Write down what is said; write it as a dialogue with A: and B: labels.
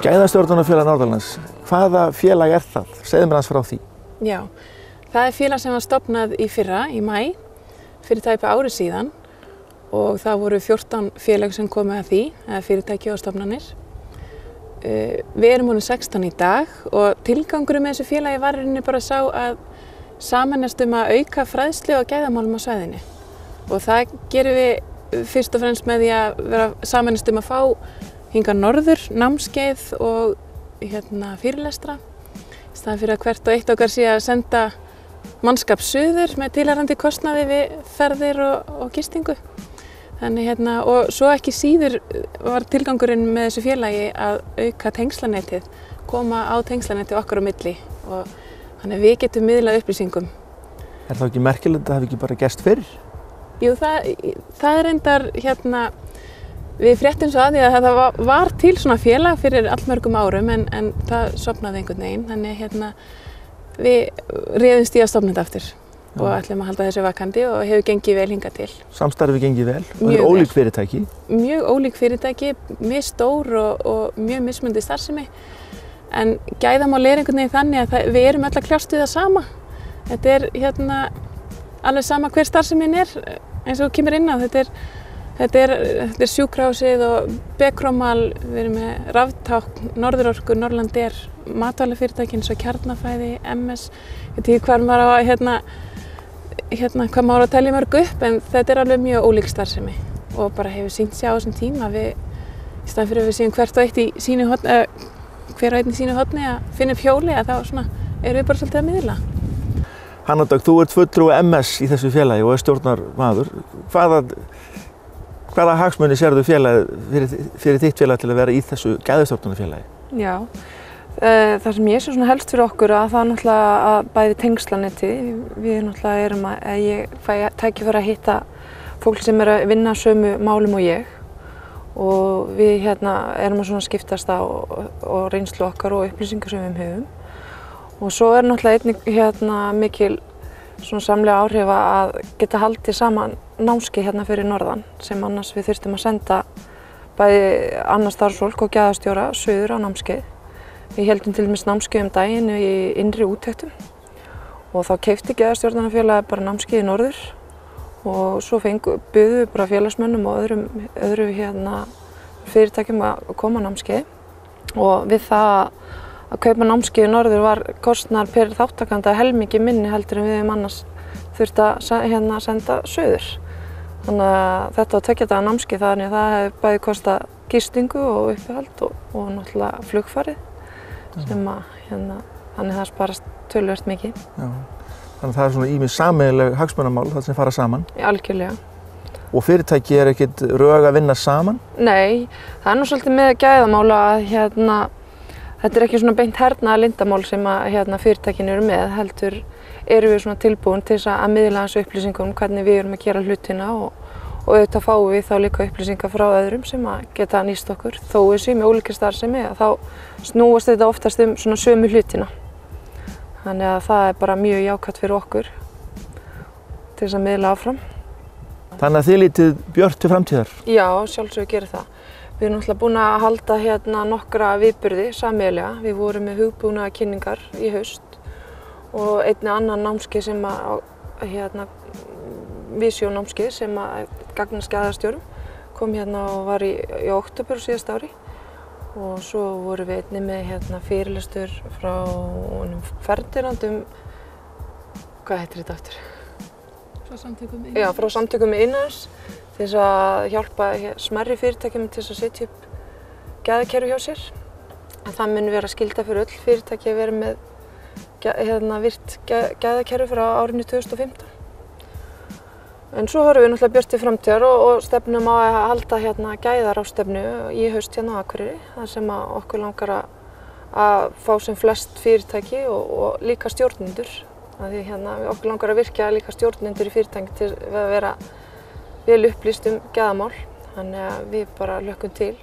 A: Gæðastjórnunarfélag Norðurlands, hvaða félag það? Segðu mér aðeins frá því.
B: Já, það félag sem var stofnað í fyrra, í maí, fyrir tæpa ári síðan og það voru 14 félag sem komu að því, eða fyrirtæki og stofnanir. Við erum honum 16 í dag og tilgangurinn með þessu félagi var bara sá að sameinast að auka fræðslu og gæðamálum á svæðinu. Og það gerum við fyrst og fremst með því að vera sameinast að fá hingað norður, námskeið og fyrirlestra. Í staðinn fyrir að hvert og eitt okkar sé að senda mannskap suður með tilheyrandi kostnaði við ferðir og gistingu. Þannig og svo ekki síður var tilgangurinn með þessu félagi að auka tengslanetið, koma á tengslanetið okkar á milli og þannig við getum miðlað upplýsingum.
A: Það ekki merkilegt að það hafi ekki bara gerst fyrr?
B: Jú, það reyndar við fréttum svo að því að það var til svona félag fyrir allmörgum árum en það sofnaði einhvern veginn. Þannig við réðumst í að stofna þetta aftur og ætlum að halda þessu vakandi og hefur gengið vel hingað til.
A: Samstarfið gengið vel og það ólík fyrirtæki?
B: Mjög ólík fyrirtæki, mjög stór og mjög mismunandi starfsemi. En gæðamál einhvern veginn þannig að við erum öll að kljást við það sama. Þetta alveg sama hver starfsemin eins og kemur inn á. Þetta er sjúkrahúsið og Becromal, við erum með Raftákn, Norðurorku, Norrlandair, matvælafyrirtækin eins og Kjarnafæði, MS. Ég veit ekki hvað maður hvað maður á að telja mörg upp, en þetta er alveg mjög ólík starfsemi og bara hefur sýnt sig á þessum tíma. Í staðinn fyrir að við séum hvert og eitt í sínu horni, hver og einn í sínu horni að finna upp hjóli, þá erum við bara svolítið að miðla.
A: Hanna Dögg, þú ert fulltrúi MS í þessu félagi og er stjórnarmaður. Hvaða hagsmuni sérðu fyrir þitt félag til að vera í þessu gæðastjórnunarfélagi?
C: Já, það sem ég sé helst fyrir okkur að það náttúrulega að bæði tengslaneti. Við náttúrulega ég fæ tækifæri að hitta fólk sem að vinna sömu málum og ég og við erum að skiptast á og reynslu okkar og upplýsingar sem við höfum. Og svo náttúrulega einnig mikil samlega áhrif að geta haldið saman námskeið fyrir norðan sem annars við þurftum að senda bæði annað starfsfólk og gæðastjóra suður á námskeið. Við héldum til dæmis námskeið daginn í innri úttektum og þá keypti gæðastjórnarfélagið bara námskeið í norður og svo buðum við bara félagsmönnum og öðrum fyrirtækjum að koma á námskeið og við það að kaupa námskeið í norður var kostnaður per þáttakanda helmingi minni heldur en við annars þurfti að senda suður. Þannig að þetta var 2 daga námskeið þannig að það hefði bæði kostað gistingu og uppihald og náttúrulega flugfarið sem þannig það sparast töluvert mikið.
A: Já. Þannig að það er ýmis sameiginleg hagsmunamál það sem fara saman?
C: Algjörlega.
A: Og fyrirtæki ekkert rög að vinna saman?
C: Nei, það er svolítið með gæðamála að þetta er ekki beint hernaðarleyndarmál sem fyrirtækin eru með, heldur erum við tilbúin til að miðla þessu upplýsingum hvernig við erum að gera hlutina og auðvitað fáum við þá líka upplýsingar frá öðrum sem geta nýst okkur. Þó við séum með ólíkri starfsemi þá snúast þetta oftast sömu hlutina. Þannig að það er bara mjög jákvætt fyrir okkur til að miðla áfram.
A: Þannig að þið lítið björt til framtíðar?
C: Já, sjálfsögðu gerir það. Við erum náttúrulega búin að halda nokkra viðburði sameiginlega. Við vorum með hugbúnaðar kynningar í haust og einnig annan námskeið sem Visjón-námskeið sem gagnast gæðastjórum kom og var í október síðasta ári og svo vorum við einnig með fyrirlestur frá Ferdinand hvað heitir þetta aftur?
B: Frá Samtökum Iðnaðarins.
C: Já, frá Samtökum Iðnaðarins til þess að hjálpa smærri fyrirtækjum til að setja upp gæðakerfi hjá sér. En það mun vera skylda fyrir öll fyrirtæki að vera með virt gæðakerfi frá árinu 2015. En svo horfum við náttúrulega björt til framtíðar og stefnum á að halda gæðaráðstefnu í haust á Akureyri. Það sem okkur langar að fá sem flest fyrirtæki og líka stjórnendur. Því okkur langar að virkja líka stjórnendur í fyrirtæki til að vera vel upplýst gæðamál. Þannig að við bara hlökkum til.